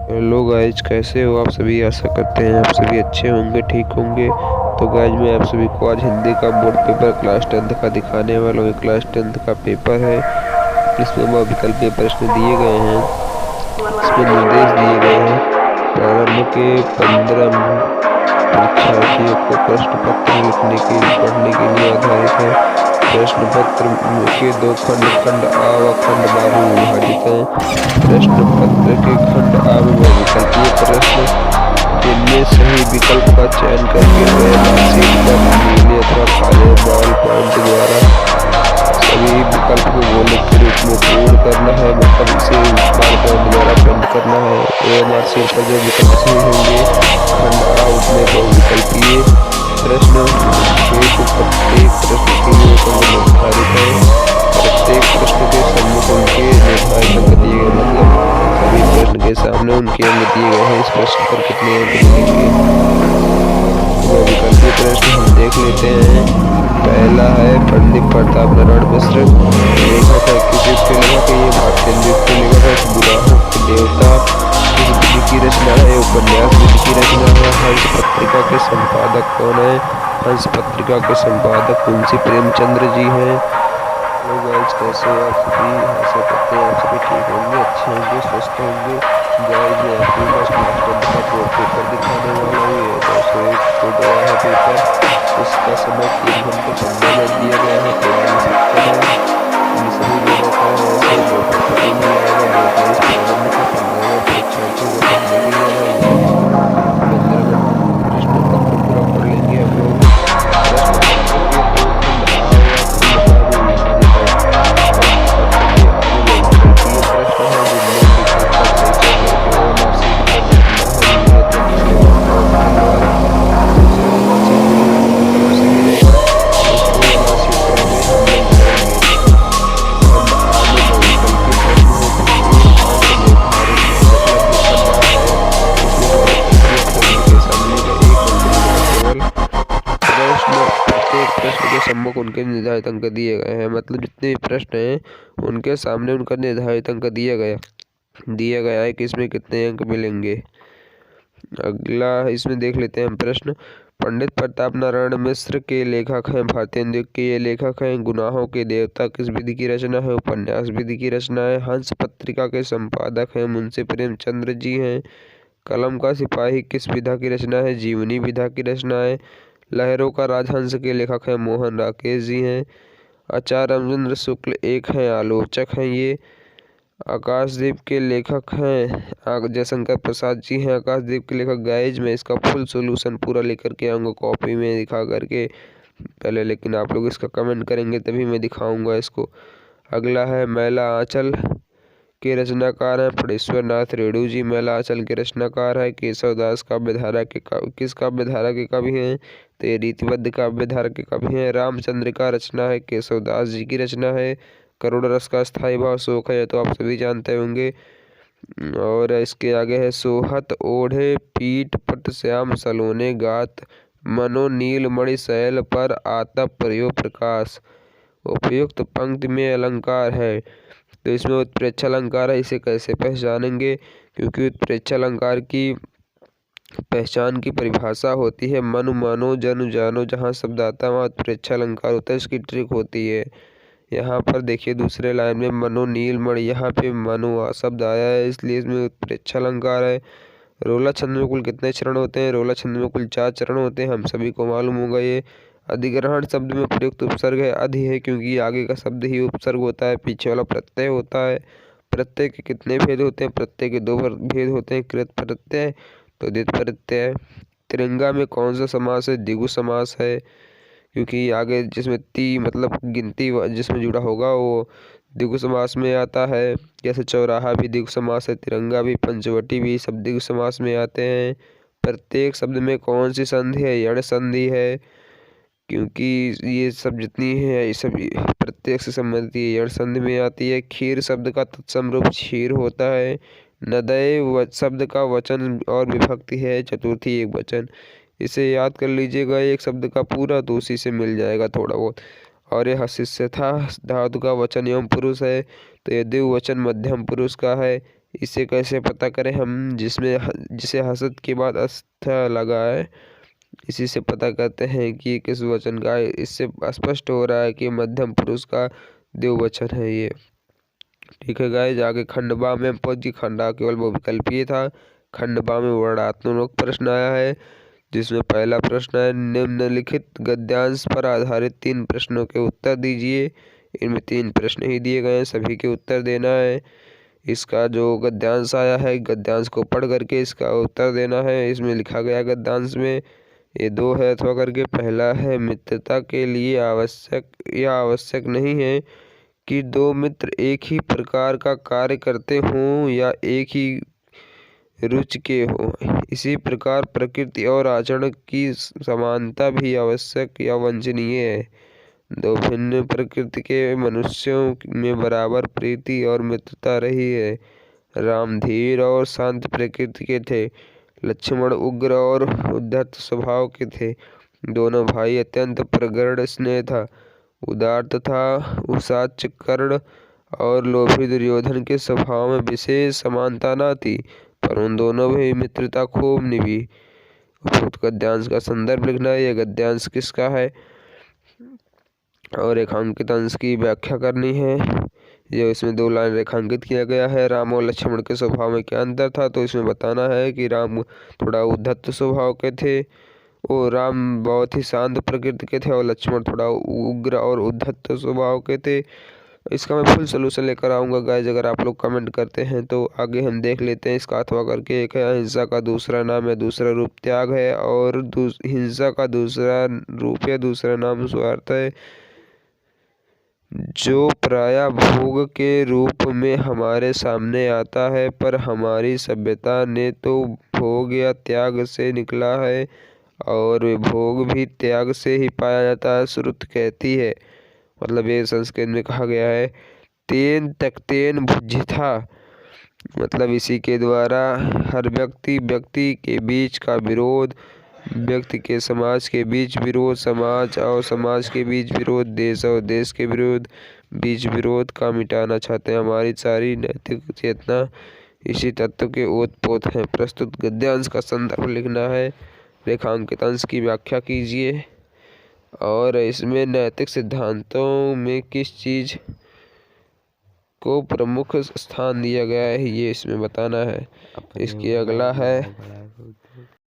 Hello guys, कैसे हो आप सभी। आशा करते हैं आप सभी अच्छे होंगे, ठीक होंगे। तो गाइज मैं आप सभी को आज हिंदी का बोर्ड पेपर क्लास 10th का दिखाने वाला हूँ। क्लास 10th का पेपर है। इसमें विकल्पीय प्रश्न दिए गए हैं। इसमें निर्देश दिए गए हैं। प्रारंभ के 15 परीक्षार्थियों को प्रश्न पत्र पढ़ने के लिए आधारित है। प्रश्न पत्र के दो खंड खंड आ व खंड बा में विभाजित हैं। प्रश्न पत्र के खंड आ में विकल्पीय प्रश्न, जिनमें सही विकल्प का चयन करके ओएमआर शीट पर नीले अथवा काले बॉल पॉइंट द्वारा सभी विकल्प को गोले के रूप में पूर्ण करना है। मतलब इसे बॉल पॉइंट द्वारा पेंट करना है। ओएमआर शीट पर जो विकल्प सही होंगे खंड आ उसमें बहुविकल्पीय प्रश्न हेतु प्रत्येक प्रश्न के लिए एक अंक निर्धारित है। प्रत्येक प्रश्न के सम्मुख उनके निर्धारित अंक दिए गए। मतलब सभी प्रश्न के सामने उनके अंक दिए गए हैं। इस प्रश्न पर कितने अंक मिलेंगे। तो विकल्पीय प्रश्न हम देख लेते हैं। पहला है पंडित प्रताप नारायण मिश्र लेखक है। किस युग के लेखक है। ये भारतीय युग के लेखक है। गुनाहों के देवता किस विधि की रचना है। उपन्यास विधि की रचना है। हंस पत्रिका के संपादक कौन है। हंस पत्रिका के संपादक मुंशी प्रेमचंद्र जी हैं। हेलो गाइस, कैसे हो आप सभी। आशा करते हैं आप सभी ठीक होंगे, अच्छे होंगे, स्वस्थ होंगे। गाइस मैं आपको क्लास 10th का बोर्ड पेपर दिखाने वाला हूँ। ये 201 को गया है पेपर। इसका समय 3 घंटे 15 मिनट दिया गया है। 43 क्वेश्चन है। ये सभी बोर्डों का है। ऐसे बोर्ड पेपर भी मिल जाएगा। 2:23 प्रारंभ का 15 मिनट परीक्षार्थियों को पढ़ने के लिए रहेंगे। 15 मिनट में प्रश्न पत्र पूरा पढ़ लेंगे हम लोग। प्रश्न पत्र के दो खंड आ व खंड बा में विभाजित है। प्रश्न पत्र के आ में बहुविकल्पीय प्रश्न है, जिनमें विकल्प का सही चयन करके ओएमआर शीट पर भरना है नीले अथवा काले बॉल पॉइंट के द्वारा। जैसे ओएमआर शीट पर जो भी विकल्प सही रहेगा उस ओएमआर शीट पर हमें हम लोग भरेंगे। खंड आ में बहुविकल्पीय प्रश्न हेतु एक अंक निर्धारित है। मतलब जो खंड आ है उसमें बहुविकल्पीय प्रश्न के सम्मुख एक अंक मिलेगा केवल। प्रत्येक प्रश्न के सम्मुख उनके निर्धारित अंक दिए गए हैं। मतलब जितने भी प्रश्न हैं उनके सामने उनका निर्धारित अंक दिया गया है कि इसमें कितने अंक मिलेंगे। अगला इसमें देख लेते हैं हम प्रश्न। पंडित प्रताप नारायण मिश्र के लेखक हैं। भारतीय युग के ये लेखक हैं। गुनाहों के देवता किस विधि की रचना है। उपन्यास विधि की रचना है। हंस पत्रिका के संपादक हैं मुंशी प्रेमचंद्र जी हैं। कलम का सिपाही किस विधा की रचना है। जीवनी विधा की रचना है। लहरों का राजहंस के लेखक हैं मोहन राकेश जी हैं। आचार्य रामचंद्र शुक्ल एक हैं आलोचक हैं ये। आकाशदीप के लेखक हैं जयशंकर प्रसाद जी हैं। आकाशदीप के लेखक। गाइज मैं इसका फुल सॉल्यूशन पूरा लेकर के आऊँगा कॉपी में दिखा करके पहले, लेकिन आप लोग इसका कमेंट करेंगे तभी मैं दिखाऊंगा इसको। अगला है मैला आंचल के रचनाकार हैं फणीश्वर नाथ रेणु जी। मैला आंचल के रचनाकार है। केशवदास काव्यधारा के किस काव्यधारा के कवि हैं। तो ये रीतिबद्ध काव्यधारा के कवि हैं। रामचंद्र का रचना है। केशवदास जी की रचना है। करुण रस का स्थायी भाव शोक है, तो आप सभी जानते होंगे। और इसके आगे है सोहत ओढ़े पीठ पट श्याम सलोने गात मनो नील मणि शैल पर आतप प्रयोग प्रकाश। उपयुक्त पंक्ति में अलंकार है। तो इसमें उत्प्रेक्षा अलंकार है। इसे कैसे पहचानेंगे, क्योंकि उत्प्रेक्षा अलंकार की पहचान की परिभाषा होती है मनु मानो जनु जानो। जहाँ शब्द आता है वहाँ उत्प्रेक्षा अलंकार होता है। इसकी ट्रिक होती है। यहाँ पर देखिए दूसरे लाइन में मनो नील मणि, यहाँ पे मनु शब्द आया है इसलिए इसमें उत्प्रेक्षा अलंकार है। रोला छंद में कुल कितने चरण होते हैं। रोला छंद में कुल 4 चरण होते हैं, हम सभी को मालूम होगा ये। अधिग्रहण शब्द में प्रयुक्त उपसर्ग है अधि है, क्योंकि आगे का शब्द ही उपसर्ग होता है, पीछे वाला प्रत्यय होता है। प्रत्यय के कितने भेद होते हैं। प्रत्यय के 2 भेद होते हैं, कृत प्रत्यय तो द्वित प्रत्यय। तिरंगा में कौन सा समास है। द्विगु समास है, क्योंकि आगे जिसमें ती मतलब गिनती जिसमें जुड़ा होगा वो द्विगु समास में आता है। जैसे चौराहा भी द्विगु समास है, तिरंगा भी, पंचवटी भी, सब द्विगु समास में आते हैं। प्रत्येक शब्द में कौन सी संधि है। यण संधि है, क्योंकि ये सब जितनी है ये सब प्रत्येक से संबंधित यण संधि में आती है। खीर शब्द का तत्सम रूप क्षीर होता है। नदय शब्द का वचन और विभक्ति है चतुर्थी एक वचन। इसे याद कर लीजिएगा एक शब्द का पूरा, तो उसी से मिल जाएगा थोड़ा बहुत। और यह शिष्य था धातु का वचन एवं पुरुष है, तो यह द्विवचन मध्यम पुरुष का है। इसे कैसे पता करें हम, जिसे हसद के बाद अस्थ लगा है, इसी से पता करते हैं कि ये किस वचन का है। इससे स्पष्ट हो रहा है कि मध्यम पुरुष का द्विवचन है ये। ठीक है गाइस, आगे खंडवा में पहुंची। खंडवा केवल वो विकल्पीय था। खंडवा में वर्णनात्मक प्रश्न आया है, जिसमें पहला प्रश्न है, निम्नलिखित गद्यांश पर आधारित 3 प्रश्नों के उत्तर दीजिए। इनमें 3 प्रश्न ही दिए गए हैं, सभी के उत्तर देना है। इसका जो गद्यांश आया है, गद्यांश को पढ़ करके इसका उत्तर देना है। इसमें लिखा गया गद्यांश में, ये 2 है अथवा करके। पहला है, मित्रता के लिए आवश्यक नहीं है कि 2 मित्र एक ही प्रकार का कार्य करते हों या एक ही रुचि के हों। इसी प्रकार प्रकृति और आचरण की समानता भी आवश्यक या वांछनीय है। 2 भिन्न प्रकृति के मनुष्यों में बराबर प्रीति और मित्रता रही है। राम धीर और शांत प्रकृति के थे, लक्ष्मण उग्र और उद्धत स्वभाव के थे। दोनों भाई अत्यंत प्रगाढ़ स्नेह था। उदार तथा उसाच कर्ण और लोभी दुर्योधन के स्वभाव में विशेष समानता न थी, पर उन दोनों में मित्रता खूब निभी। उपरोक्त गद्यांश का संदर्भ लिखना है। यह गद्यांश किसका है और रेखांकित अंश की व्याख्या करनी है। जो इसमें 2 लाइन रेखांकित किया गया है। राम और लक्ष्मण के स्वभाव में क्या अंतर था, तो इसमें बताना है कि राम थोड़ा उद्धत स्वभाव के थे, वो राम बहुत ही शांत प्रकृति के थे, और लक्ष्मण थोड़ा उग्र और उद्धत स्वभाव के थे। इसका मैं फुल सोल्यूशन लेकर आऊँगा गाइज, अगर आप लोग कमेंट करते हैं तो। आगे हम देख लेते हैं इसका अथवा करके। एक है अहिंसा का दूसरा नाम या दूसरा रूप त्याग है, और हिंसा का दूसरा रूप या दूसरा नाम स्वार्थ है, जो प्रायः भोग के रूप में हमारे सामने आता है, पर हमारी सभ्यता ने तो भोग या त्याग से निकला है, और भोग भी त्याग से ही पाया जाता है। श्रुति कहती है, मतलब ये संस्कृत में कहा गया है, तेन तक्तेन भुज्यथा, मतलब इसी के द्वारा हर व्यक्ति के बीच का विरोध, व्यक्ति के समाज के बीच विरोध, समाज और समाज के बीच विरोध, देश और देश के बीच विरोध का मिटाना चाहते हैं। हमारी सारी नैतिक चेतना इसी तत्व के ओतप्रोत है। प्रस्तुत गद्यांश का संदर्भ लिखना है। रेखांकित अंश की व्याख्या कीजिए, और इसमें नैतिक सिद्धांतों में किस चीज को प्रमुख स्थान दिया गया है, ये इसमें बताना है। इसके अगला है,